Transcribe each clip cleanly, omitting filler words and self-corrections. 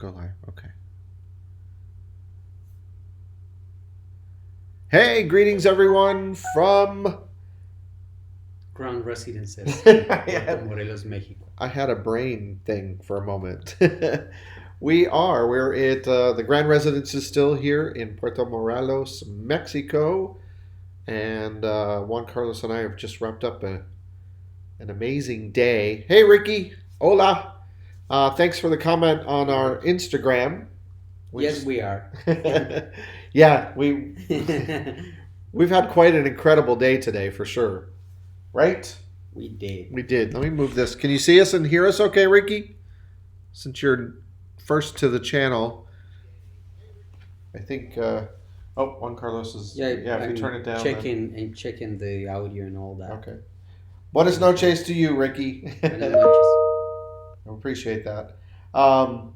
Go live. Okay. Hey, greetings everyone from Ground residences in I Puerto had, Morelos, Mexico. I had a brain thing for a moment. We're at the Grand Residence is still here in Puerto Morelos, Mexico, and Juan Carlos and I have just wrapped up an amazing day. Hey, Ricky. Hola. Thanks for the comment on our Instagram. We Yes, just, we are. yeah, we've had quite an incredible day today for sure, right? We did. We did. Let me move this. Can you see us and hear us okay, Ricky? Since you're first to the channel, I think. Oh, Juan Carlos is. Yeah, Yeah, if you turn I'm it down, then. checking the audio and all that. Okay. Buenas noches to you, Ricky. Buenas noches. I appreciate that. Um,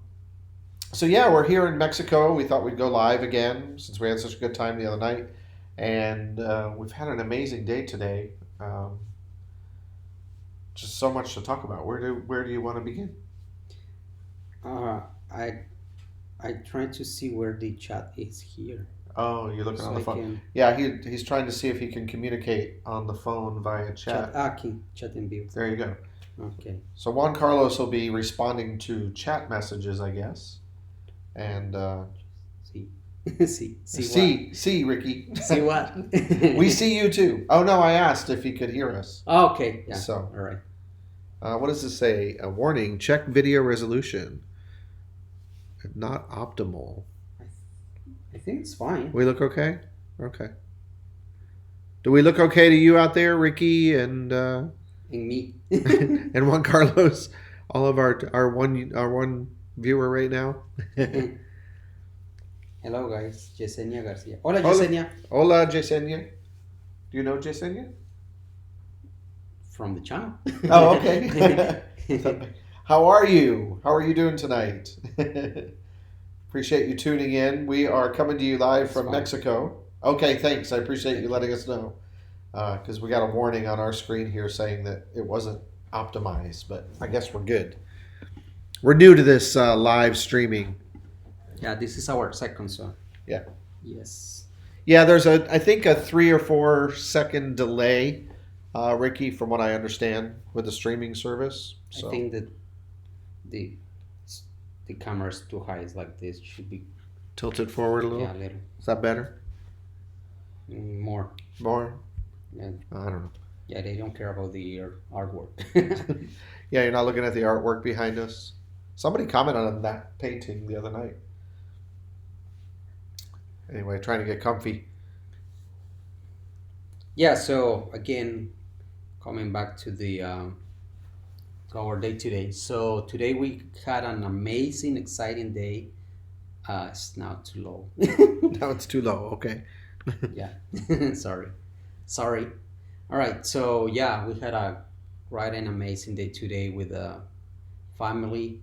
so yeah, we're here in Mexico. We thought we'd go live again since we had such a good time the other night, and we've had an amazing day today. Um, just so much to talk about. Where do you want to begin? Uh, I I trying to see where the chat is here, Oh, you're looking on so the I phone. can Yeah, he's trying to see if he can communicate on the phone via chat. chat. Aquí, chat en vivo. There you go. Okay. So Juan Carlos will be responding to chat messages, I guess. And See, see what? see Ricky. See what? We see you too. Oh no, I asked if he could hear us. Okay. Yeah. So, All right. what does this say? A warning: check video resolution. Not optimal. I think it's fine. We look okay. Okay. Do we look okay to you out there, Ricky and And me. and Juan Carlos? All of our one viewer right now. Hello, guys. Yesenia Garcia. Hola, Hola, Yesenia. hola, Jasenia. Do you know Jasenia? From the channel. Oh, okay. How are you? How are you doing tonight? Appreciate you tuning in. We are coming to you live It's from fine. Mexico. Okay, thanks. I appreciate Thank you you. letting us know. Because we got a warning on our screen here saying that it wasn't optimized, but I guess we're good. We're new to this live streaming. Yeah, this is our second song. Yeah. Yes. Yeah, there's I think a 3 or 4 second delay, Ricky, from what I understand, with the streaming service. I So think that the the camera is too high. It's like this. Should be, tilted forward a yeah, little. a little Is that better? more. More? Yeah, I don't know. yeah, they don't care about the artwork. Yeah, you're not looking at the artwork behind us. Somebody commented on that painting the other night. Anyway, trying to get comfy. Yeah. So again, coming back to the to our day today. So today we had an amazing, exciting day. It's now too low. Now it's too low. Okay. Yeah. Sorry. Sorry. All right. So yeah, we had a quite an amazing day today with a family.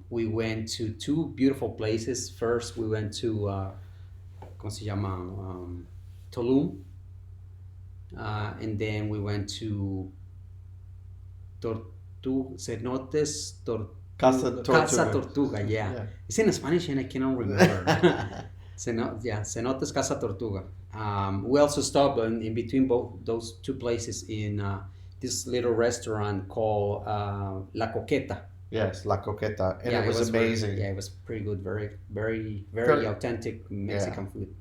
We went to two beautiful places. First, we went to ¿cómo se llama? Tulum, and then we went to Cenotes Casa Casa Tortuga. Tortuga. Yeah, Yeah. it's in Spanish and I cannot remember. Cenotes Casa Tortuga. We also stopped in between both those two places in this little restaurant called La Coqueta. Yes, La Coqueta. And Yeah, it was amazing. yeah, it was pretty good. Very, very, very Very- authentic Mexican Yeah. food.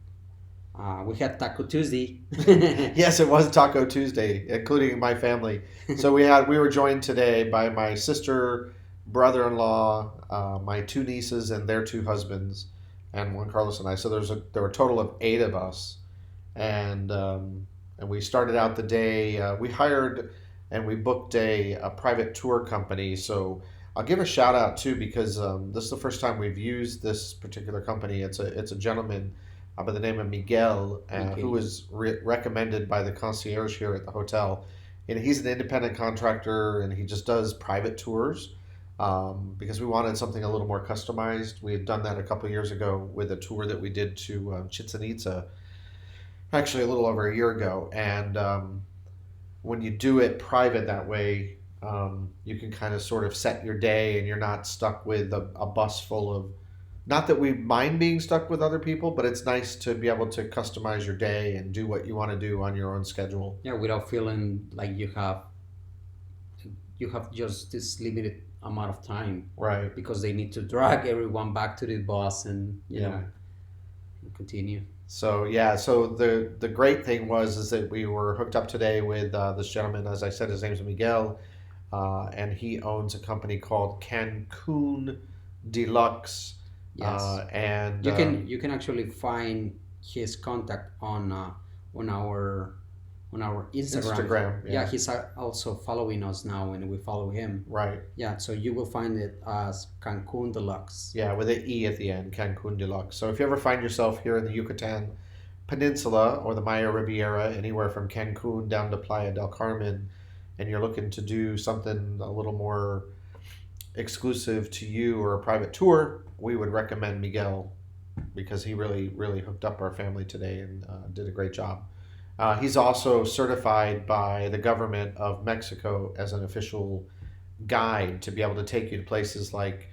We had Taco Tuesday. Yes, it was Taco Tuesday, including my family. So we were joined today by my sister, brother-in-law, my two nieces and their two husbands, and Juan Carlos and I. So there were a total of 8 of us, and we started out the day. We hired and we booked a private tour company. So I'll give a shout out too because this is the first time we've used this particular company. It's a gentleman by the name of Miguel, who Miguel. was recommended by the concierge here at the hotel. And he's an independent contractor, and he just does private tours because we wanted something a little more customized. We had done that a couple of years ago with a tour that we did to Chichen Itza, actually a little over a year ago. And when you do it private that way, You can kind of sort of set your day, and you're not stuck with a bus full of. Not that we mind being stuck with other people, but it's nice to be able to customize your day and do what you want to do on your own schedule. Yeah, without feeling like you have just this limited amount of time Right. because they need to drag everyone back to the bus and Yeah. continue. So yeah, so the great thing was is that we were hooked up today with this gentleman. As I said, his name's Miguel, and he owns a company called Cancun Deluxe, Yes, and you can actually find his contact on our Instagram. Instagram. Yeah, Yeah, he's also following us now, and we follow him. right. Yeah, so you will find it as Cancun Deluxe. Yeah, with an E at the end, Cancun Deluxe. So if you ever find yourself here in the Yucatan Peninsula or the Maya Riviera, anywhere from Cancun down to Playa del Carmen, and you're looking to do something a little more exclusive to you or a private tour, we would recommend Miguel because he really, really hooked up our family today and did a great job. He's also certified by the government of Mexico as an official guide to be able to take you to places like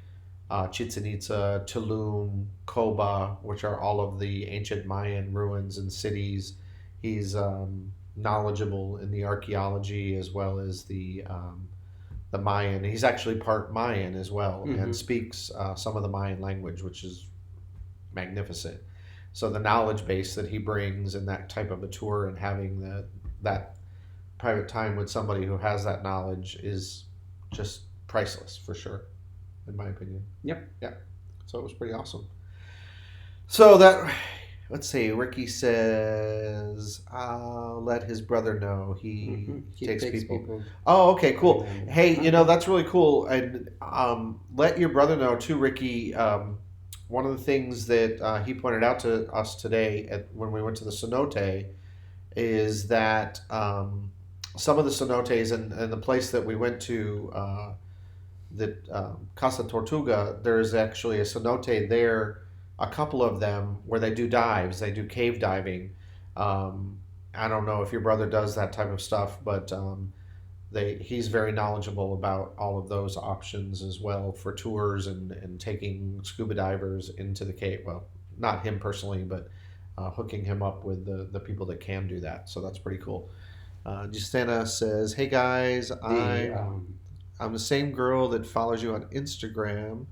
Chichen Itza, Tulum, Coba, which are all of the ancient Mayan ruins and cities. He's knowledgeable in the archaeology as well as the Mayan. He's actually part Mayan as well and Hmm. speaks some of the Mayan language, which is magnificent. So the knowledge base that he brings in that type of a tour and having that private time with somebody who has that knowledge is just priceless for sure, in my opinion. Yep. Yeah. So it was pretty awesome. So that let's see. Ricky says, "I'll let his brother know he He takes takes people." people. Oh, okay, cool. Amen. Hey, Okay. that's really cool. And let your brother know too, Ricky. One of the things that he pointed out to us today when we went to the cenote is that some of the cenotes and the place that we went to, Casa Tortuga, there's actually a cenote there, a couple of them where they do dives, they do cave diving. Um, I don't know if your brother does that type of stuff, but he's very knowledgeable about all of those options as well for tours and taking scuba divers into the cave. Well, not him personally, but hooking him up with the people that can do that. So that's pretty cool. Justana says, "Hey guys, The I'm the same girl that follows you on Instagram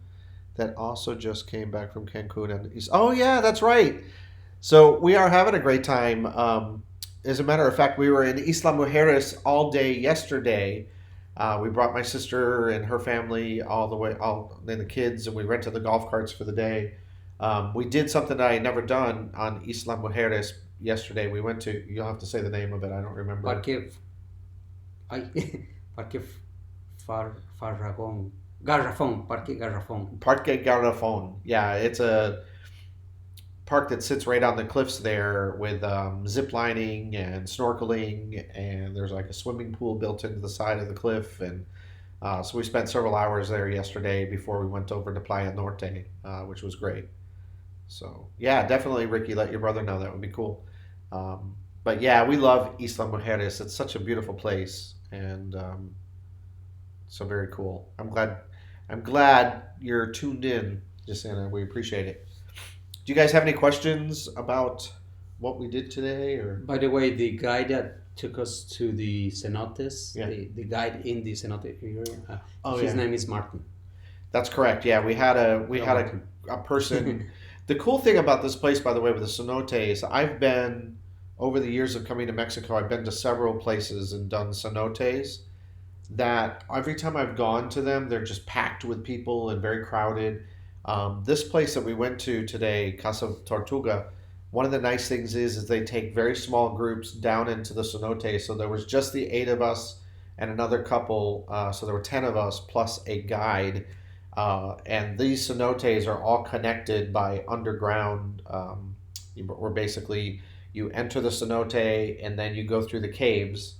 that also just came back from Cancun and oh yeah, that's right. So we are having a great time. As a matter of fact, we were in Isla Mujeres all day yesterday. We brought my sister and her family all the way, all and the kids, and we rented the golf carts for the day. We did something that I had never done on Isla Mujeres yesterday. We went to, you'll have to say the name of it, I don't remember. Parque ay, Parque Farragón Garrafón, Parque Garrafón. Parque Garrafon. Yeah, it's a park that sits right on the cliffs there with zip lining and snorkeling, and there's like a swimming pool built into the side of the cliff. And so we spent several hours there yesterday before we went over to Playa Norte, which was great. So yeah, definitely, Ricky, let your brother know. That would be cool. But yeah, we love Isla Mujeres. It's such a beautiful place, and so very cool. I'm glad you're tuned in, Jacinta. We appreciate it. Do you guys have any questions about what we did today, or By the way, the guide that took us to the cenotes, yeah? the guide in the cenote area, Oh his yeah, name is Martin. that's correct. Yeah, we had a we Hello, had Martin. a person. The cool thing about this place, by the way, with the cenotes, I've been over the years of coming to Mexico. I've been to several places and done cenotes. That every time I've gone to them, they're just packed with people and very crowded. This place that we went to today, Casa Tortuga, one of the nice things is they take very small groups down into the cenote. So there was just the eight of us and another couple. So there were 10 of us plus a guide. And these cenotes are all connected by underground. Where basically you enter the cenote and then you go through the caves,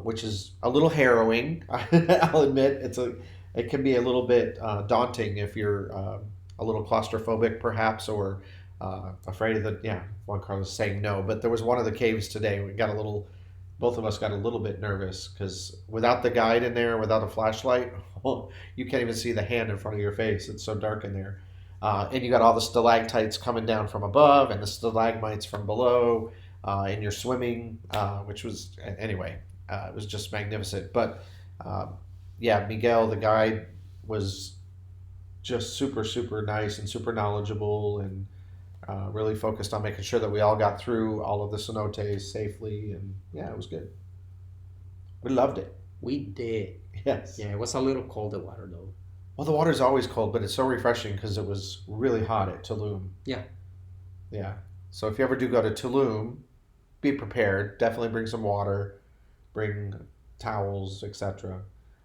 which is a little harrowing. I'll admit it can be a little bit daunting if you're a little claustrophobic, perhaps, or afraid of the Juan Carlos saying no. But there was one of the caves today. We got a little both of us got a little bit nervous because without the guide in there, without a flashlight, you can't even see the hand in front of your face. It's so dark in there. And you got all the stalactites coming down from above and the stalagmites from below, and you're swimming, which was, anyway, it was just magnificent. But uh, yeah, Miguel, the guide, was just super, super nice and super knowledgeable and really focused on making sure that we all got through all of the cenotes safely. And yeah, it was good. We loved it. We did. Yes. Yeah, it was a little cold, the water though. Well, the water's always cold, but it's so refreshing because it was really hot at Tulum. Yeah. Yeah. So if you ever do go to Tulum, be prepared. Definitely bring some water, bring towels, etc.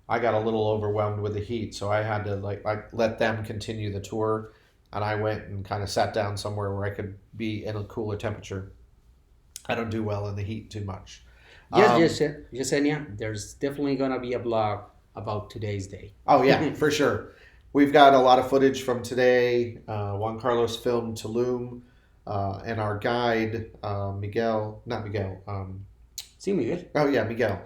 I got a little overwhelmed with the heat, so I had to like let them continue the tour, and I went and kind of sat down somewhere where I could be in a cooler temperature. I don't do well in the heat too much. Um, Yesenia, there's definitely gonna be a blog about today's day. oh yeah, for sure. We've got a lot of footage from today. Juan Carlos filmed Tulum, and our guide Miguel, not Miguel. See, Miguel. Oh yeah, Miguel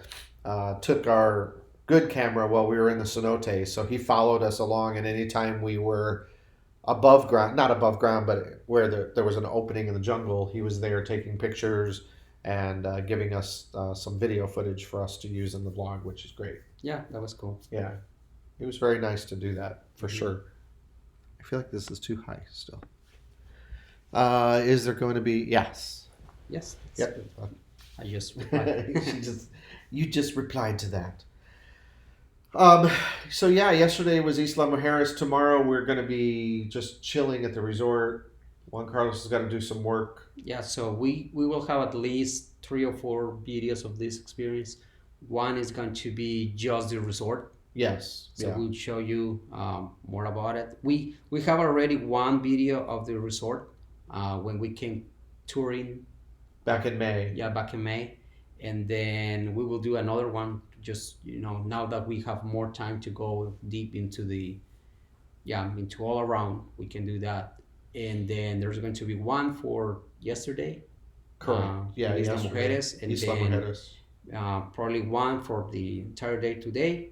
took our good camera while we were in the cenote, so he followed us along. And anytime we were above ground, not above ground, but where there was an opening in the jungle, he was there taking pictures and giving us some video footage for us to use in the vlog, which is great. Yeah, that was cool. Yeah, it was very nice to do that for Mhm. sure. I feel like this is too high still. Is there going to be? Yes. Yes, that's Yep. good. I just replied. she just You just replied to that. Um, so yeah, yesterday was Isla Mujeres. Tomorrow we're going to be just chilling at the resort. Juan Carlos has got to do some work. Yeah, so we will have at least 3 or 4 videos of this experience. One is going to be just the resort, Yes. so Yeah. we'll show you more about it. We have already one video of the resort when we came touring, Back in May. yeah, back in May, and then we will do another one. Just now that we have more time to go deep into into all around, we can do that. And then there's going to be one for yesterday, Correct. Yeah. in Isla Yesterday. Mujeres, and Isla then Mujeres. probably one for the entire day today,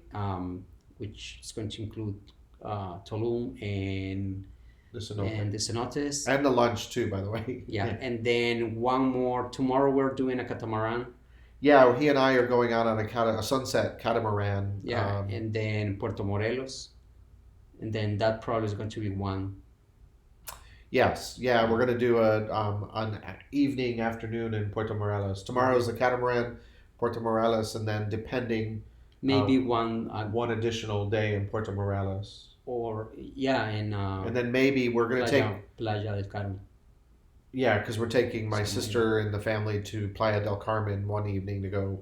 which is going to include Tulum The cenote. and the cenotes. And the lunch too, by the way. Yeah, and then one more tomorrow. We're doing a catamaran. Yeah. He and I are going out on a sunset catamaran. Yeah, and then Puerto Morelos, and then that probably is going to be one. Yes, yeah, we're gonna do an evening afternoon in Puerto Morelos. Tomorrow's the catamaran, Puerto Morelos, and then depending, Maybe one one additional day in Puerto Morelos, or yeah, in and then maybe we're gonna take, Playa del Carmen. yeah, because we're taking my Something like sister and the family to Playa del Carmen one evening to go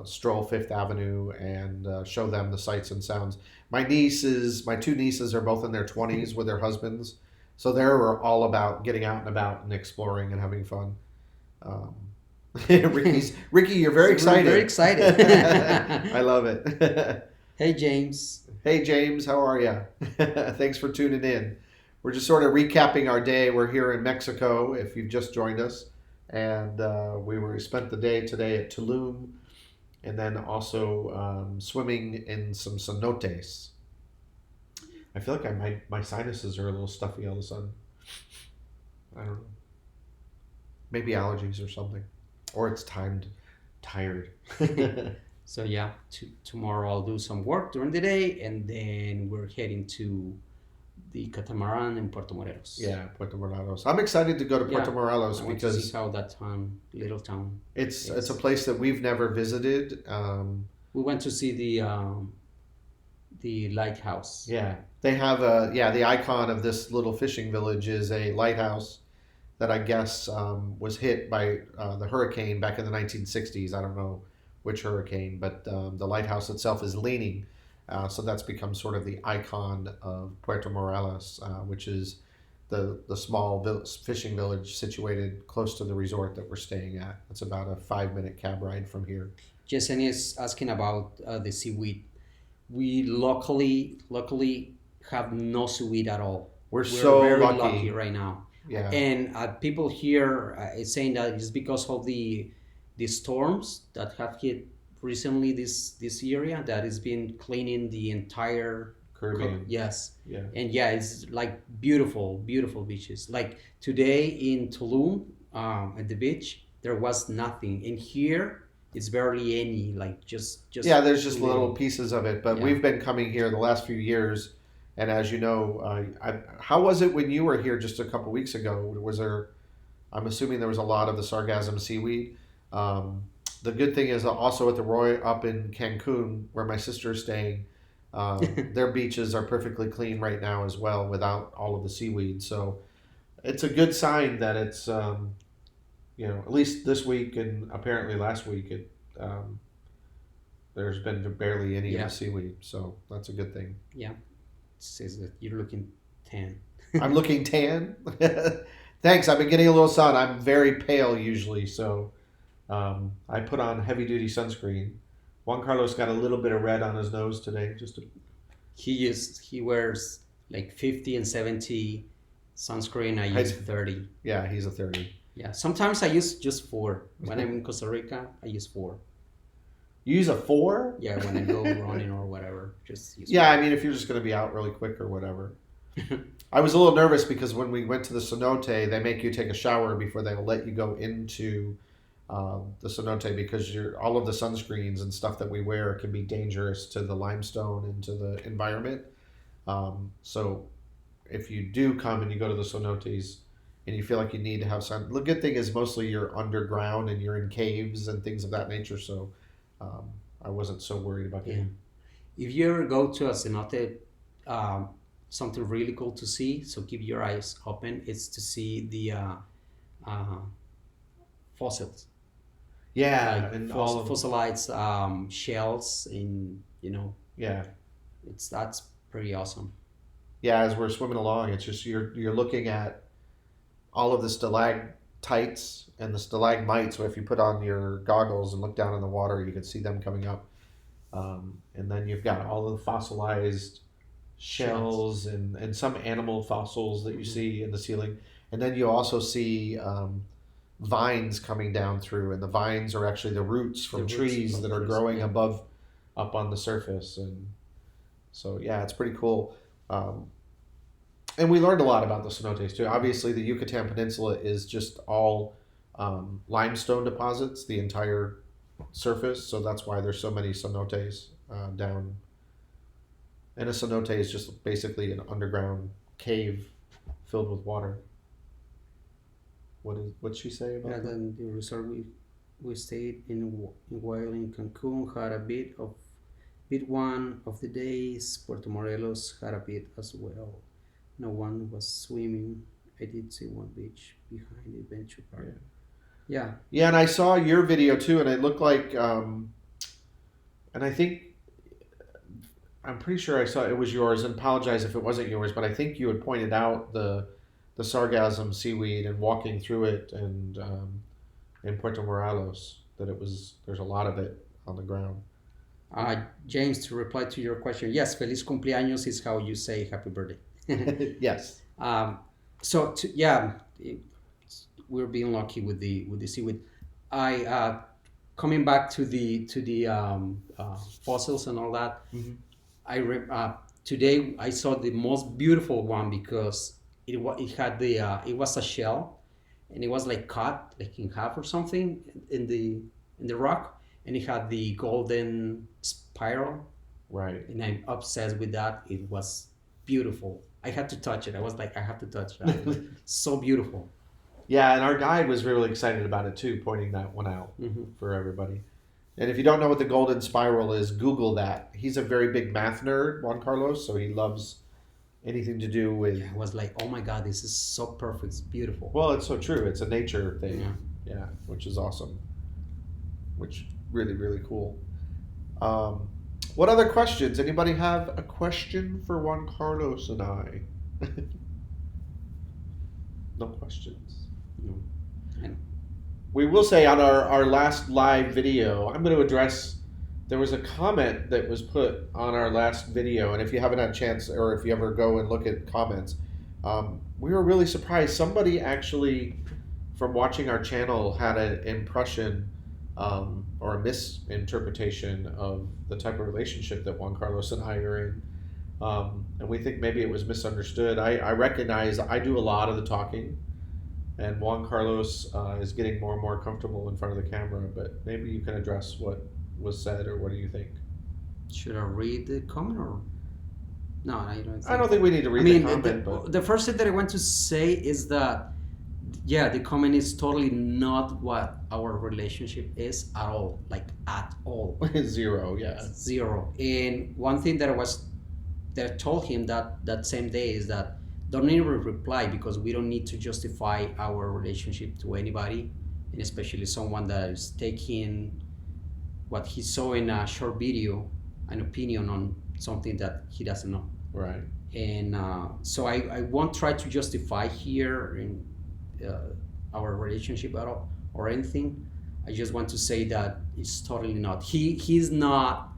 stroll Fifth Avenue and show them the sights and sounds. My two nieces are both in their 20s with their husbands, so they're all about getting out and about and exploring and having fun. Um, Ricky, you're very So we're excited. very excited. I love it. Hey James. Hey James, how are you? Thanks for tuning in. We're just sort of recapping our day. We're here in Mexico, if you've just joined us, and we spent the day today at Tulum, and then also swimming in some cenotes. I feel like my sinuses are a little stuffy all of a sudden. I don't know. Maybe allergies or something, or it's tired. So yeah, tomorrow I'll do some work during the day, and then we're heading to the catamaran in Puerto Morelos. Yeah, Puerto Morelos. I'm excited to go to Puerto Yeah, Morelos I want to see because how that little town it's a is. place that we've never visited. We went to see the lighthouse. Yeah, they have the icon of this little fishing village is a lighthouse that I guess was hit by the hurricane back in the 1960s. I don't know which hurricane, but the lighthouse itself is leaning. So that's become sort of the icon of Puerto Morelos, which is the small fishing village situated close to the resort that we're staying at. It's about a 5-minute cab ride from here. Yesenia is asking about the seaweed. We luckily have no seaweed at all. We're We're so very lucky. lucky right now. Yeah. And people here is saying that it's because of the storms that have hit recently this area that has been cleaning the entire Caribbean. yes. Yeah. And yeah, it's like beautiful, beautiful beaches. Like today in Tulum, at the beach, there was nothing. And here, it's barely any. Like Yeah, just there's just little little. pieces of it, but Yeah. we've been coming here the last few years, and as you know, how was it when you were here just a couple weeks ago? Was there? I'm assuming there was a lot of the sargassum seaweed. Um, the good thing is also at the Roy up in Cancun, where my sister is staying, their beaches are perfectly clean right now as well, without all of the seaweed. So it's a good sign that it's at least this week and apparently last week um, there's been barely any of the Yeah. seaweed. So that's a good thing. Yeah. It says that you're looking tan. I'm looking tan. Thanks. I've been getting a little sun. I'm very pale usually, so I put on heavy duty sunscreen. Juan Carlos got a little bit of red on his nose today. He wears like 50 and 70 sunscreen. I use 30. Yeah, he's a 30. Yeah. Sometimes I use just 4. When I'm in Costa Rica, I use 4. You use a 4? Yeah, when I go running or whatever, just use Yeah, I mean, if you're just going to be out really quick or whatever. 4. I was a little nervous because when we went to the cenote, they make you take a shower before they will let you go into the cenote because all of the sunscreens and stuff that we wear can be dangerous to the limestone and to the environment. So if you do come and you go to the cenotes and you feel like you need to have sun, the good thing is mostly you're underground and you're in caves and things of that nature. So I wasn't so worried about Yeah. getting. If you ever go to a cenote, something really cool to see, so keep your eyes open, is to see the uh, fossils, Yeah, like and all of fossilized shells, in yeah. that's pretty awesome. Yeah, as we're swimming along, it's just you're looking at all of the stalactites and the stalagmites. So if you put on your goggles and look down in the water, you can see them coming up. And then you've got all of the fossilized shells and some animal fossils that you Mhm. see in the ceiling. And then you also see vines coming down through, and the vines are actually the roots The from roots trees from that are trees, growing yeah. up on the surface. And so, yeah, it's pretty cool. Um, and we learned a lot about the cenotes too. Obviously, the Yucatan Peninsula is just all limestone deposits, the entire surface. So that's why there's so many cenotes down. And a cenote is just basically an underground cave filled with water. What'd she say Yeah, about that? then the resort we stayed in while in Cancun had a bit one of the days. Puerto Morelos had a bit as well. No one was swimming. I did see one beach behind the adventure park. Yeah. Yeah, and I saw your video too, and it looked like, and I'm pretty sure I saw it was yours. And apologize if it wasn't yours, but I think you had pointed out the sargassum seaweed and walking through it, and in Puerto Morelos that there's a lot of it on the ground. James, to reply to your question, yes, feliz cumpleaños is how you say happy birthday. Yes. Yeah, we're being lucky with the seaweed. I coming back to the fossils and all that. Mhm. Today I saw the most beautiful one because it had it was a shell, and it was like cut like in half or something in the rock, and it had the golden spiral, Right. and I'm obsessed with that. It was beautiful. I had to touch it. I was like, I have to touch that. So beautiful. Yeah, and our guide was really excited about it too, pointing that one out Hmm. for everybody. And if you don't know what the golden spiral is, Google that. He's a very big math nerd, Juan Carlos, so he loves anything to do with. Yeah, I was like, oh my god, this is so perfect. It's beautiful. Well, it's so true. It's a nature thing. Yeah. Yeah, which is awesome. Which really, really cool. Um, what other questions? Anybody have a question for Juan Carlos and I? No questions. No. And We will say on our last live video, I'm going to address. There was a comment that was put on our last video, and if you haven't had a chance, or if you ever go and look at comments, we were really surprised. Somebody actually, from watching our channel, had an impression or a misinterpretation of the type of relationship that Juan Carlos and I are in. And we think maybe it was misunderstood. I recognize I do a lot of the talking, and Juan Carlos is getting more and more comfortable in front of the camera, but maybe you can address what was said, or what do you think? Should I read the comment or no? I don't I think. don't think we need to I read the mean, comment, but the first thing that I want to say is that yeah, the comment is totally not what our relationship is at all, like at all, zero, yeah. zero. And one thing that I told him that same day is that don't even reply because we don't need to justify our relationship to anybody, and especially someone that is taking what he saw in a short video, an opinion on something that he doesn't know. Right. And so I won't try to justify here in our relationship at all or anything. I just want to say that it's totally not. He's not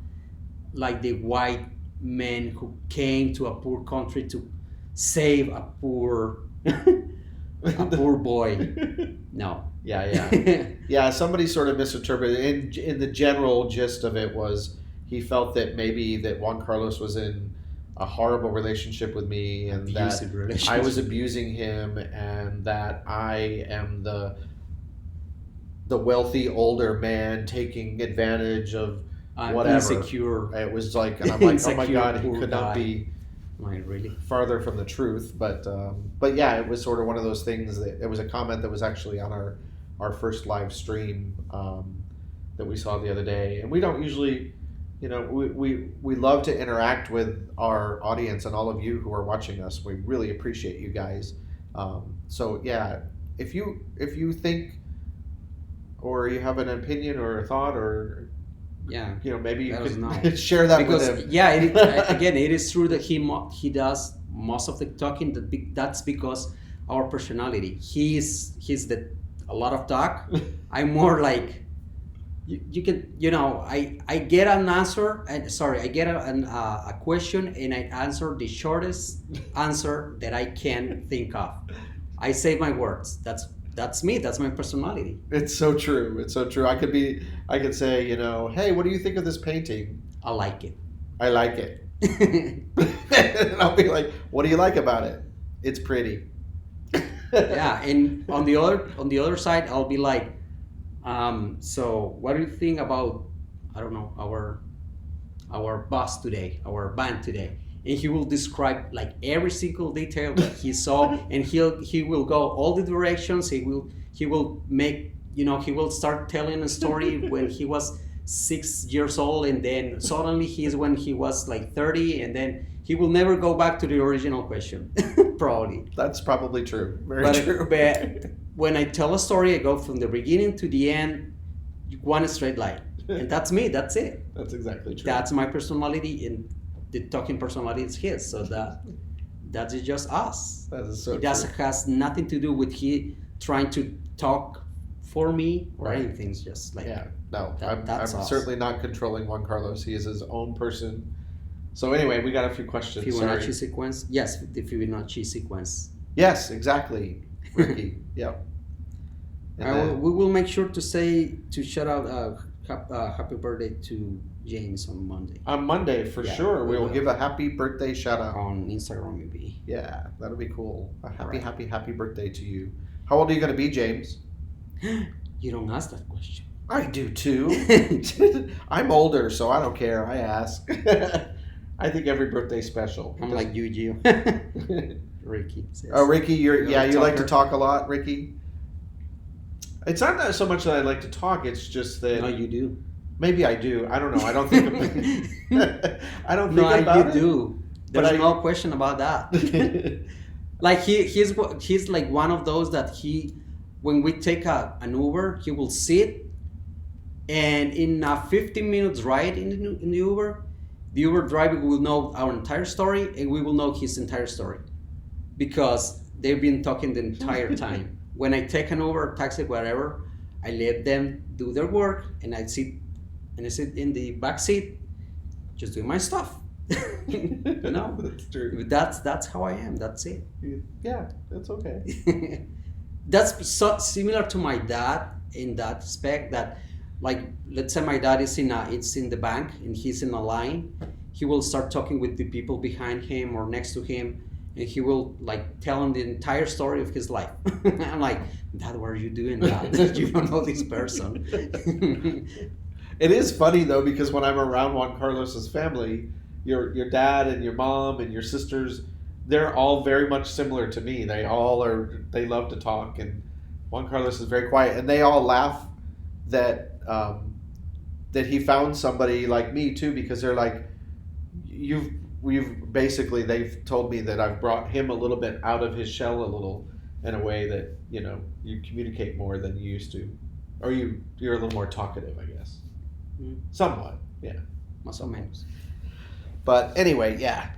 like the white man who came to a poor country to save a poor a poor boy. No. Yeah, yeah. Yeah, somebody sort of misinterpreted. In the general gist of it was he felt that maybe that Juan Carlos was in a horrible relationship with me, and Abusive that relationship. I was abusing him, and that I am the wealthy older man taking advantage of whatever. Insecure. It was like, and I'm like, oh my Insecure God, he poor could not guy. be Like really? farther from the truth. But yeah, it was sort of one of those things that it was a comment that was actually on our first live stream that we saw the other day. And we don't usually, we love to interact with our audience and all of you who are watching us. We really appreciate you guys. So yeah, if you think, or you have an opinion or a thought, or Yeah. maybe you Let us could know. share that Because with him. yeah, again, it is true that he does most of the talking. That's because our personality. He's a lot of talk. I'm more like you can I get an answer and sorry I get a question and I answer the shortest answer that I can think of. I say my words. That's me. That's my personality. It's so true. It's so true. I could say, hey, what do you think of this painting? I like it. I like it. And I'll be like, what do you like about it? It's pretty. Yeah, and on the other side, I'll be like, so what do you think about, I don't know, our bus today, our band today? And he will describe like every single detail that he saw, and he will go all the directions. He will make he will start telling a story when he was 6 years old, and then suddenly he's when he was like 30, and then he will never go back to the original question. Probably. That's probably true. Very true. But when I tell a story, I go from the beginning to the end, one straight line, and that's me. That's it. That's exactly true. That's my personality, and the talking personality is his. So that is just us. That is so It has nothing to do with he trying to talk for me or Right. anything. It's just like Yeah. No, I'm that's us. certainly not controlling Juan Carlos. He is his own person. So anyway, we got a few questions. Fibonacci Sorry. sequence. Yes, the Fibonacci sequence. Yes, exactly. Ricky. Yep. And then- We will make sure to shout out happy birthday to James on Monday on Monday, for Yeah, sure, we we will will. give a happy birthday shout out. on Instagram maybe. Yeah, that'll be cool. A happy, Alright. happy birthday to you. How old are you going to be, James? You don't ask that question. I do too. I'm older, so I don't care. I ask. I think every birthday's special. I'm like you, Gio. Ricky says. Oh, Ricky, You're a you like to talker. talk a lot, Ricky. It's not that so much that I like to talk. It's just that No, you do. maybe I do. I don't know. I don't think. I don't think No, about you it. do. But There's I- no question about that. Like he's like one of those that when we take an Uber, he will sit, and in a 15 minutes ride in the Uber, the Uber driver will know our entire story, and we will know his entire story, because they've been talking the entire time. When I take an Uber, taxi, whatever, I let them do their work, and I sit in the back seat, just doing my stuff. No, That's true. that's how I am. That's it. Yeah, that's okay. That's so similar to my dad in that aspect that like let's say my dad is it's in the bank and he's in a line, he will start talking with the people behind him or next to him, and he will like tell him the entire story of his life. I'm like, Dad, what are you doing, Dad? You don't know this person. It is funny though because when I'm around Juan Carlos's family, your dad and your mom and your sisters, they're all very much similar to me. They love to talk, and Juan Carlos is very quiet, and they all laugh that that he found somebody like me too because they're like you've we've basically they've told me that I've brought him a little bit out of his shell a little in a way that you communicate more than you used to, or you're a little more talkative, I guess. Mm, Somewhat, yeah. más o menos. But anyway, yeah,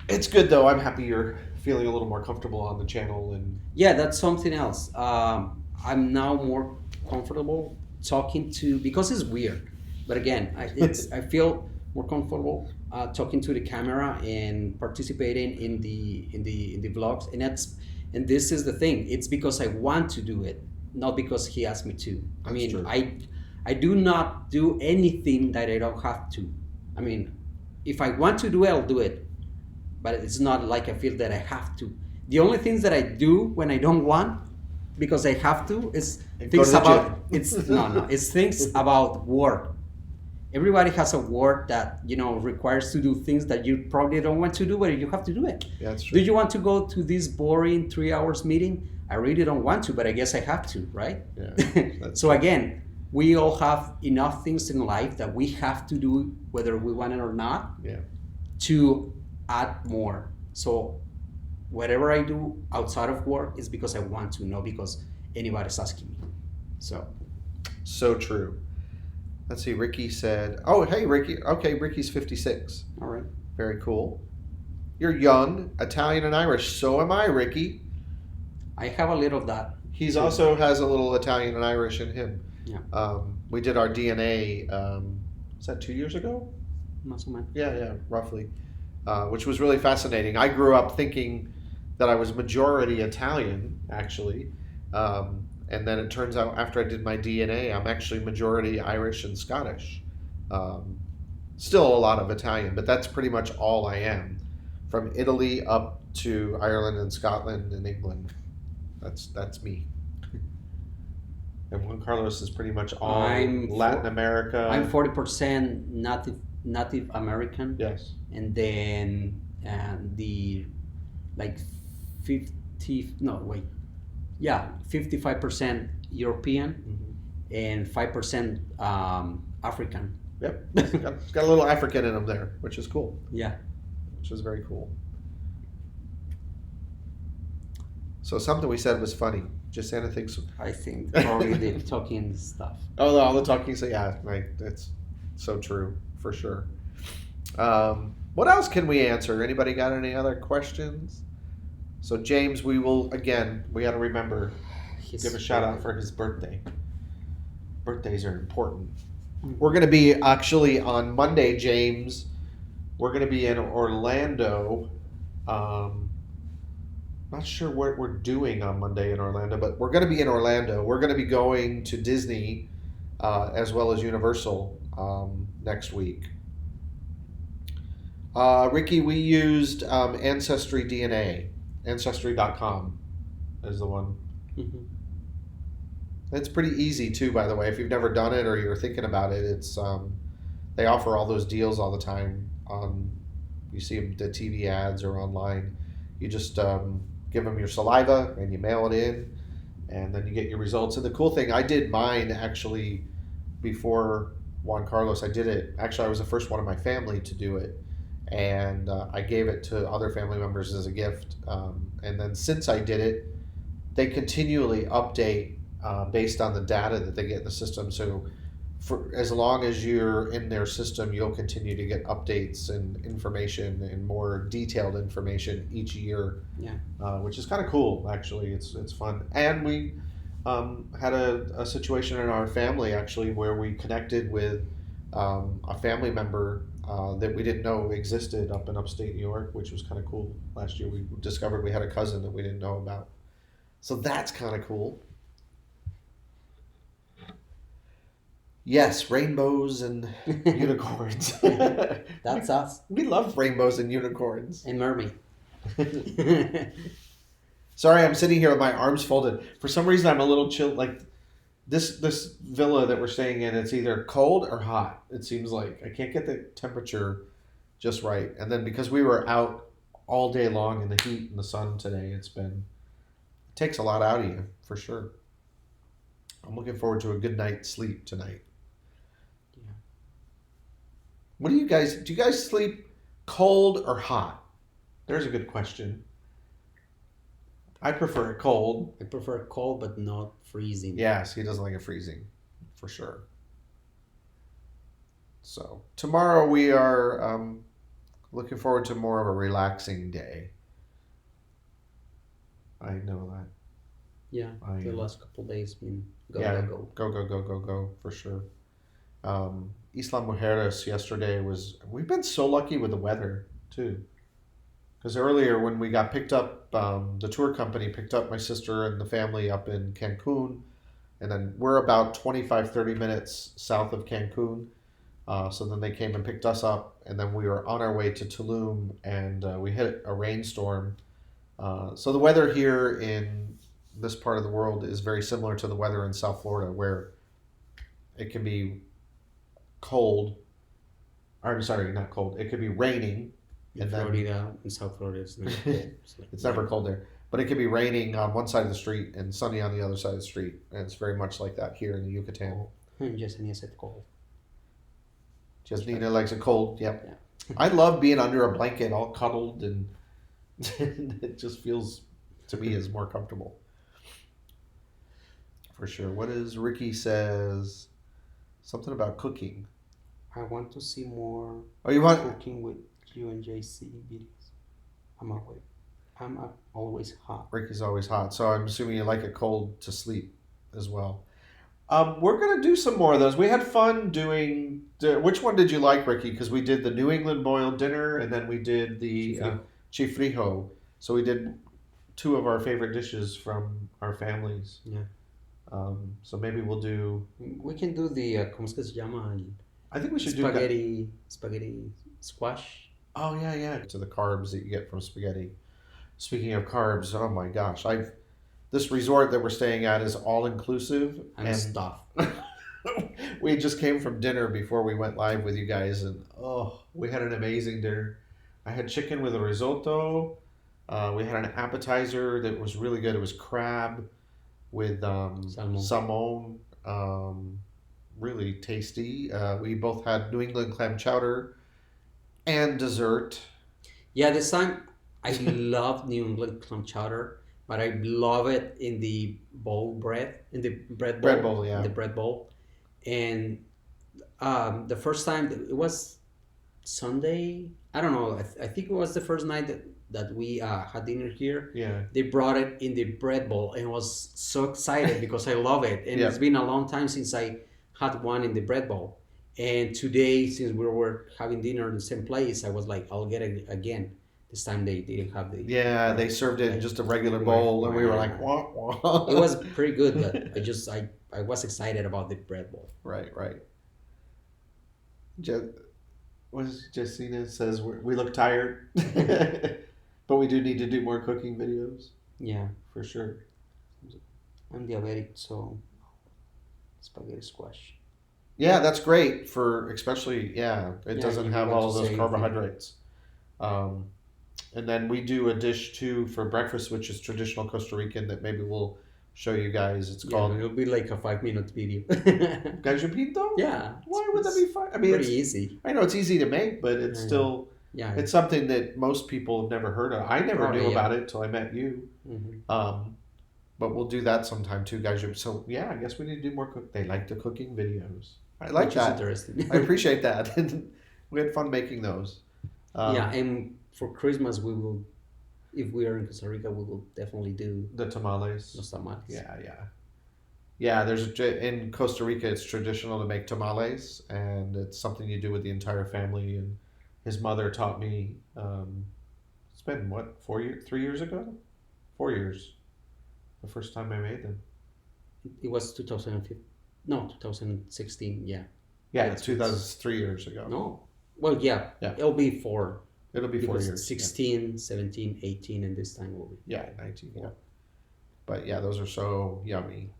it's good though. I'm happy you're feeling a little more comfortable on the channel, and Yeah, that's something else. I'm now more comfortable talking to, because it's weird, but again, I feel more comfortable talking to the camera and participating in the vlogs, and this is the thing. It's because I want to do it, not because he asked me to. I that's mean, true. I do not do anything that I don't have to. I mean, if I want to do it, I'll do it, but it's not like I feel that I have to. The only things that I do when I don't want, because I have to, is Go to things the about gym. it's no no it's things about work. Everybody has a work that requires to do things that you probably don't want to do, but you have to do it. Yeah, that's Do true. you want to go to this boring 3 hours meeting? I really don't want to, but I guess I have to, right? Yeah, that's So true. again, we all have enough things in life that we have to do, whether we want it or not, Yeah, to add more. So whatever I do outside of work is because I want to, not because anybody's asking me. So so true. Let's see. Ricky said, "Oh, hey, Ricky. Okay, Ricky's 56. all right. Very cool. You're young, Italian and Irish. So am I, Ricky. I have a little of that He's too. also has a little Italian and Irish in him. Yeah, We did our DNA. Was that 2 years ago? más o menos. Yeah, roughly. Which was really fascinating. I grew up thinking that I was majority Italian, actually. And then it turns out after I did my DNA, I'm actually majority Irish and Scottish. Um, Still a lot of Italian, but that's pretty much all I am. From Italy up to Ireland and Scotland and England. That's me. And Juan Carlos is pretty much all I'm Latin for, I'm America. 40% Native American, Yes. and then the like 50 no wait yeah 55% European Hmm. and 5% African. Yep. It's got a little African in him there, which is cool. Yeah. Which is very cool. So something we said was funny. Just thinks. I think probably the talking stuff. Oh, all the talking. So yeah, right. That's so true for sure. What else can we answer? Anybody got any other questions? So James, we will again. We got to remember give a shout out for his birthday. Birthdays are important. We're going to be actually on Monday, James. We're going to be in Orlando. Not sure what we're doing on Monday in Orlando, but we're going to be in Orlando. We're going to be going to Disney as well as Universal next week. Ricky, we used Ancestry DNA. Ancestry.com is the one. Mhm. It's pretty easy too, by the way. If you've never done it or you're thinking about it, it's they offer all those deals all the time. You see them the TV ads or online. You just give them your saliva and you mail it in, and then you get your results. And the cool thing, I did mine actually before Juan Carlos. I did it. Actually, I was the first one in my family to do it, and I gave it to other family members as a gift. And then since I did it, they continually update based on the data that they get in the system. So, for as long as you're in their system, you'll continue to get updates and information and more detailed information each year, Yeah. which is kind of cool. Actually, it's fun. And we had a situation in our family actually where we connected with a family member that we didn't know existed up in upstate New York, which was kind of cool. Last year, we discovered we had a cousin that we didn't know about. So that's kind of cool. Yes, rainbows and unicorns. we, That's us. we love rainbows and unicorns. And mermaid. Sorry, I'm sitting here with my arms folded. For some reason, I'm a little chilled. Like this villa that we're staying in, it's either cold or hot. It seems like I can't get the temperature just right. And then because we were out all day long in the heat and the sun today, it takes a lot out of you for sure. I'm looking forward to a good night's sleep tonight. Yeah. What do you guys sleep cold or hot? There's a good question. I prefer it cold. I prefer cold but not freezing. Yes, he doesn't like it freezing, for sure. So tomorrow we are looking forward to more of a relaxing day. I know that. Yeah. I The am. last couple days been Yeah, go. go for sure. Isla Mujeres yesterday was. We've been so lucky with the weather too. Because earlier when we got picked up, the tour company picked up my sister and the family up in Cancun, and then we're about 25, 30 minutes south of Cancun. So then they came and picked us up, and then we were on our way to Tulum, and we hit a rainstorm. So the weather here in this part of the world is very similar to the weather in South Florida, where it can be cold. Or, I'm sorry, not cold. It could be raining, In and then Florida, in South Florida, it's never cold. It's like, it's never cold there. But it could be raining on one side of the street and sunny on the other side of the street, and it's very much like that here in the Yucatan. Just and said cold. Jasmina likes it cold. Yep. Yeah. I love being under a blanket, all cuddled, and it just feels to me is more comfortable. For sure. What is Ricky says? Something about cooking. I want to see more Oh, you want? cooking with you and JC videos. I'm away. Always hot. Ricky's always hot, so I'm assuming you like it cold to sleep as well. We're gonna do some more of those. We had fun doing. Which one did you like, Ricky? Because we did the New England boiled dinner, and then we did the chifrijo. So we did two of our favorite dishes from our families. Yeah. So maybe we'll do. We can do the ¿cómo es que se llama? I think we should do. Spaghetti squash. Oh yeah, yeah. To the carbs that you get from spaghetti. Speaking of carbs, oh my gosh, I've this resort that we're staying at is all inclusive And stuff. we just came from dinner before we went live with you guys, and oh, we had an amazing dinner. I had chicken with a risotto. We had an appetizer that was really good. It was crab with Salmon. salmon, really tasty. We both had New England clam chowder and dessert. Yeah, this time I love New England clam chowder, but I love it in the in the bread bowl. Bread bowl, yeah. In the bread bowl. And the first time, it was Sunday. I don't know. I think it was the first night that we had dinner here. Yeah. They brought it in the bread bowl, and I was so excited because I love it. And Yeah. it's been a long time since I had one in the bread bowl. And today, since we were having dinner in the same place, I was like, I'll get it again. This time they didn't have the. Yeah, they served it in just a regular bowl, and we were like, wah, wah. It was pretty good, but I was excited about the bread bowl. Right, right. What is Jessina says we look tired, but we do need to do more cooking videos Yeah, for sure. I'm diabetic, so spaghetti squash. Yeah, that's great for especially it Yeah, doesn't you have want all to those save carbohydrates. Um, and then we do a dish too for breakfast, which is traditional Costa Rican that maybe we'll show you guys. It's Yeah, called it'll be like a 5 minute video. Gallo Pinto. Yeah, Why would that be fun? I mean, pretty easy. I know it's easy to make, but it's Yeah. still Yeah. it's something that most people have never heard of. I never Probably, knew yeah. about it till I met you. Mhm. But we'll do that sometime too, guys. So yeah, I guess we need to do more cook. They like the cooking videos. I like Which is that. interesting. I appreciate that. We had fun making those. Yeah, and for Christmas we will, if we are in Costa Rica, we will definitely do The tamales. los tamales. Yeah. In Costa Rica, it's traditional to make tamales, and it's something you do with the entire family. And his mother taught me. It's been what 3 years ago, 4 years. The first time I made them. It was 2015. No, 2016. Yeah, Yeah, it's 2000, 3 years ago. no. Well, yeah, Yeah, it'll be four it'll be 4 years. because 16, 17, 18, and this time will be Yeah, 19. Yeah, four. but yeah, those are so yummy.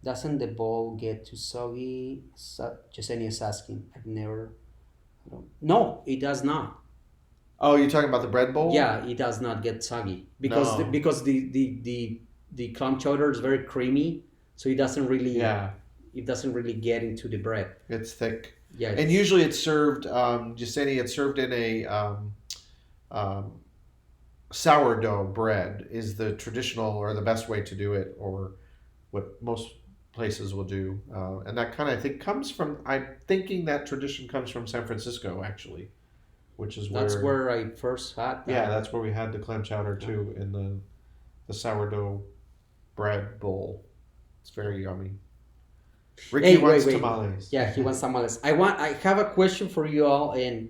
Doesn't the bowl get too soggy? Jasenia is asking. I've never. I don't, no, it does not. Oh, you're talking about the bread bowl? Yeah, it does not get soggy because No. the clam chowder is very creamy, so Yeah, it doesn't really get into the bread. it's thick, Yeah, and it's usually it's served. Giuseppe, it's served in a um, sourdough bread is the traditional or the best way to do it, or what most places will do. And that kind of I think comes from. I'm thinking that tradition comes from San Francisco actually, which is that's where. where I first had Yeah, that. that's where we had the clam chowder too in the sourdough bread bowl. It's very yummy. Ricky Hey, wait, wants wait. tamales. Yeah, he wants tamales. I have a question for you all, and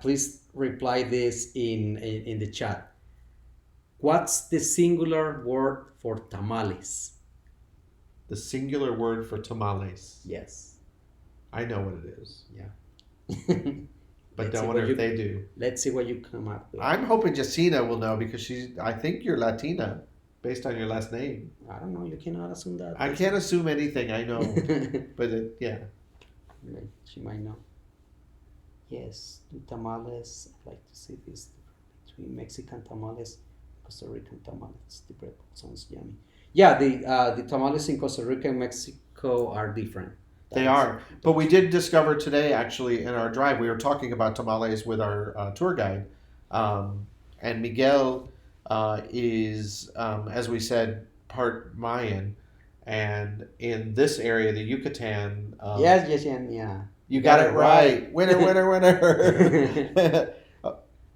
please reply this in the chat. What's the singular word for tamales? The singular word for tamales. Yes. I know what it is, Yeah. but Let's I see wonder what if you they do. let's see what you come up with. I'm hoping Jacina will know because she's. I think you're Latina, based on your last name. I don't know. You cannot assume that. I can't assume anything. I know, but yeah. She might know. Yes, the tamales. I like to see this between Mexican tamales, Costa Rican tamales. The bread sounds yummy. Yeah, the tamales in Costa Rica and Mexico are different. They are. But we did discover today, actually, in our drive, we were talking about tamales with our tour guide. And Miguel is, as we said, part Mayan. And in this area, the Yucatan, Yes, yes, yeah. you got it right. Winner, winner, winner.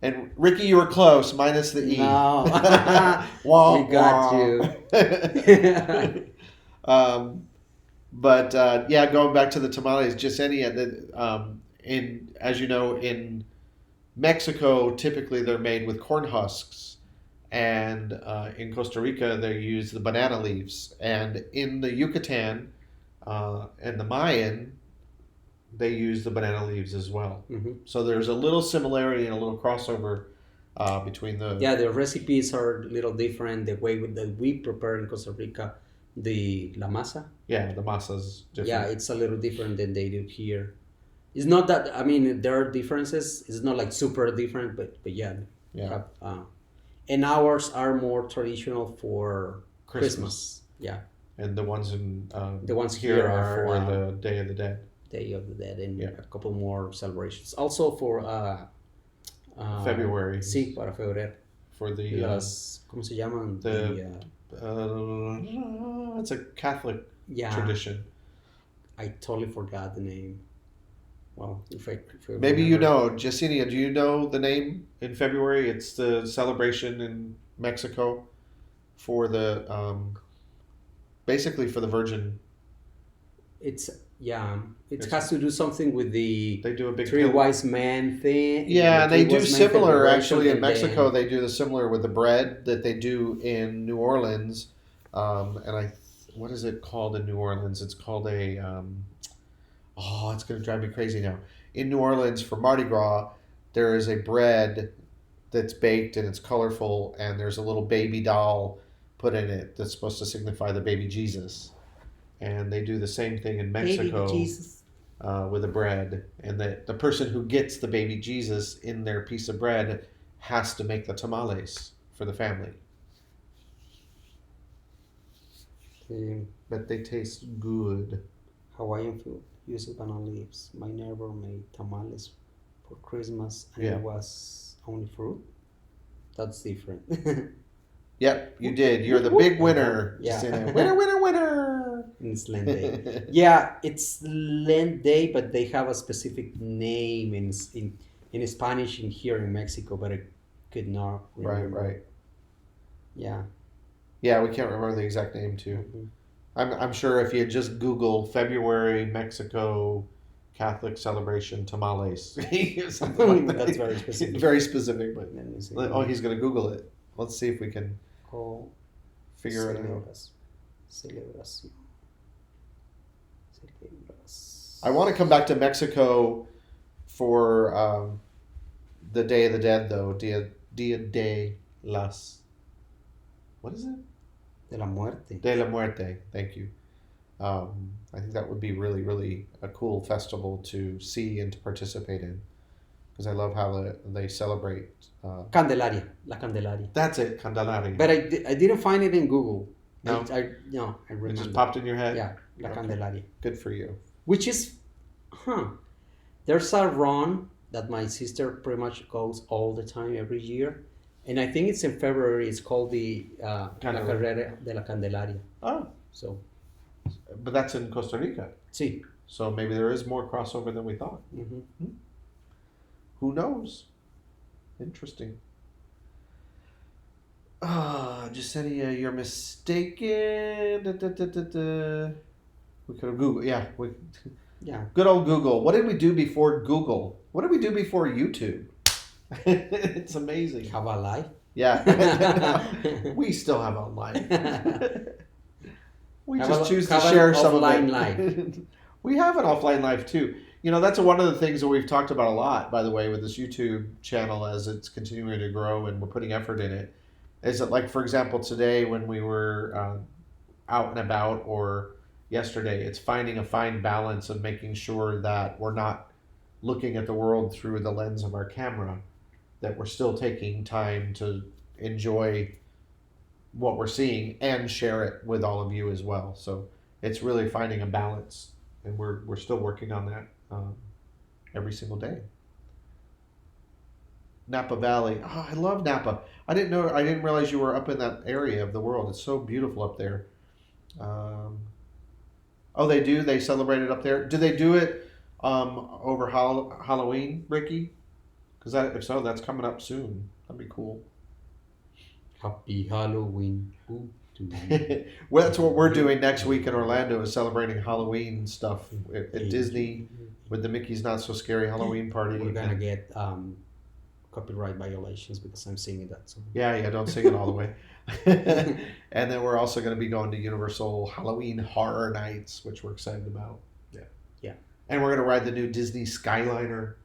And Ricky, you were close, minus the E. No, Wah, we got wah. you. But yeah, going back to the tamales, Yesenia, in as you know, in Mexico, typically they're made with corn husks, and in Costa Rica they use the banana leaves, and in the Yucatan and the Mayan they use the banana leaves as well. Mm-hmm. So there's a little similarity and a little crossover between the. Yeah, the recipes are a little different. The way that we prepare in Costa Rica, the la masa. Yeah, the masa's different. Yeah, it's a little different than they do here. It's not that I mean there are differences. It's not like super different, but yeah, Yeah. have, and ours are more traditional for Christmas. Yeah, And the ones in the ones here here are are for for the Day of the Dead. Day of the Dead and Yeah. a couple more celebrations. Also for February. Sí, para febrero. For the Las, ¿cómo se llaman? it's a Catholic Yeah, tradition. I totally forgot the name. Well, if I Maybe you remember. know, Jessinia, do you know the name in February? It's the celebration in Mexico for the basically for the Virgin. It's yeah. It It's- has to do something with the They do a big three pil- wise men thing. Yeah, the they three do wise men similar celebration, actually in and Mexico. then- They do the similar with the bread that they do in New Orleans. And what is it called in New Orleans? It's called a oh, it's going to drive me crazy now. In New Orleans for Mardi Gras, there is a bread that's baked and it's colorful, and there's a little baby doll put in it that's supposed to signify the baby Jesus. And they do the same thing in Mexico Baby Jesus. with the bread, and the person who gets the baby Jesus in their piece of bread has to make the tamales for the family. The But they taste good. Hawaiian food uses banana leaves. My neighbor made tamales for Christmas, and Yeah. it was only fruit. That's different. Yep, you did. You're the big winner. Yeah. Just in there. Winner, winner, winner. It's Lent Day. Yeah, it's Lent Day, but they have a specific name in Spanish in here in Mexico, but I could not Right, remember. right. Yeah. Yeah, we can't remember the exact name too. Mhm. I'm sure if you just Google February Mexico Catholic celebration tamales, something like that. That's very specific. Very specific, but Let me see. oh, he's gonna Google it. Let's see if we can Call figure it out. Celebración. I want to come back to Mexico for the Day of the Dead, though. Dia de las. What is it? De la Muerte. De la Muerte. Thank you. I think that would be really, really a cool festival to see and to participate in, because I love how they celebrate. Candelaria. La Candelaria. That's it, Candelaria. But I didn't find it in Google. No? I remember. It just popped in your head? Yeah, La Okay. Candelaria. Good for you. Which is, there's a run that my sister pretty much goes all the time every year. And I think it's in February. It's called the La Carrera de la Candelaria. Oh, So, but that's in Costa Rica. sí. So maybe there is more crossover than we thought. Mm-hmm. Who knows? Interesting. Jasenia, you're mistaken. We could have Googled. Yeah, Yeah. good old Google. What did we do before Google? What did we do before YouTube? It's amazing. Have a life. Yeah. We still have online. We just choose to share some of it. Life. We have an offline life too. You know, that's one of the things that we've talked about a lot, by the way, with this YouTube channel as it's continuing to grow and we're putting effort in it. Is that, like, for example, today when we were out and about, or yesterday, it's finding a fine balance of making sure that we're not looking at the world through the lens of our camera, that we're still taking time to enjoy what we're seeing and share it with all of you as well. So it's really finding a balance, and we're still working on that every single day. Napa Valley. Oh, I love Napa. I didn't realize you were up in that area of the world. It's so beautiful up there. Oh, they do? They celebrate it up there? Do they do it over Halloween, Ricky? Because if so, that's coming up soon. That'd be cool. Happy Halloween. Well, that's what we're doing next week in Orlando, is celebrating Halloween stuff at Disney with the Mickey's Not So Scary Halloween party. We're gonna get copyright violations because I'm singing that song. Yeah, don't sing it all the way. And then we're also going to be going to Universal Halloween Horror Nights, which we're excited about. Yeah. And we're going to ride the new Disney Skyliner,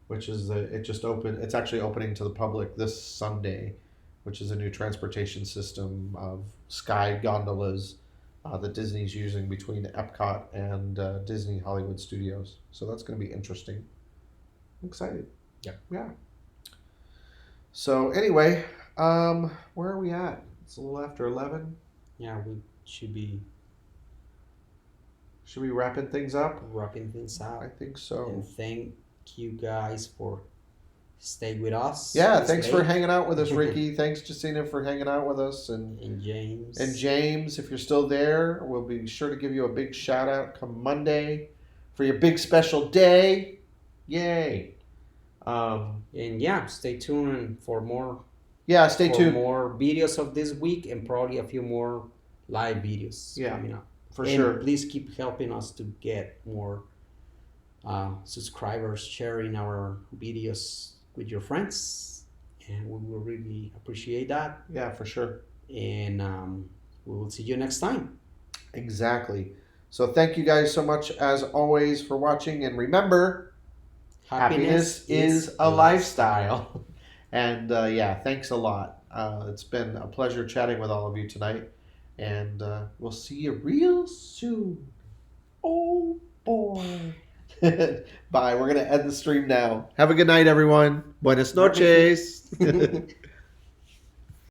which is it just opened. It's actually opening to the public this Sunday, which is a new transportation system of sky gondolas that Disney's using between Epcot and Disney Hollywood Studios. So that's going to be interesting. I'm excited. Yeah. So anyway, where are we at? It's a little after 11. Yeah, we should be Should we wrapping things up? wrapping things up. I think so. And thank you guys for staying with us. Yeah, this thanks day. for hanging out with us, Ricky. Thanks, Justina, for hanging out with us. And James. And James, if you're still there, we'll be sure to give you a big shout out come Monday for your big special day. Yay. And yeah, stay tuned for more. Yeah, stay tuned. More videos of this week and probably a few more live videos coming up. For and sure. Please keep helping us to get more subscribers, sharing our videos with your friends, and we will really appreciate that. Yeah, for sure. And we will see you next time. Exactly. So thank you guys so much as always for watching, and remember, happiness is a lifestyle. And thanks a lot. It's been a pleasure chatting with all of you tonight, and we'll see you real soon. Oh boy. Bye. We're going to end the stream now. Have a good night, everyone. Buenas noches.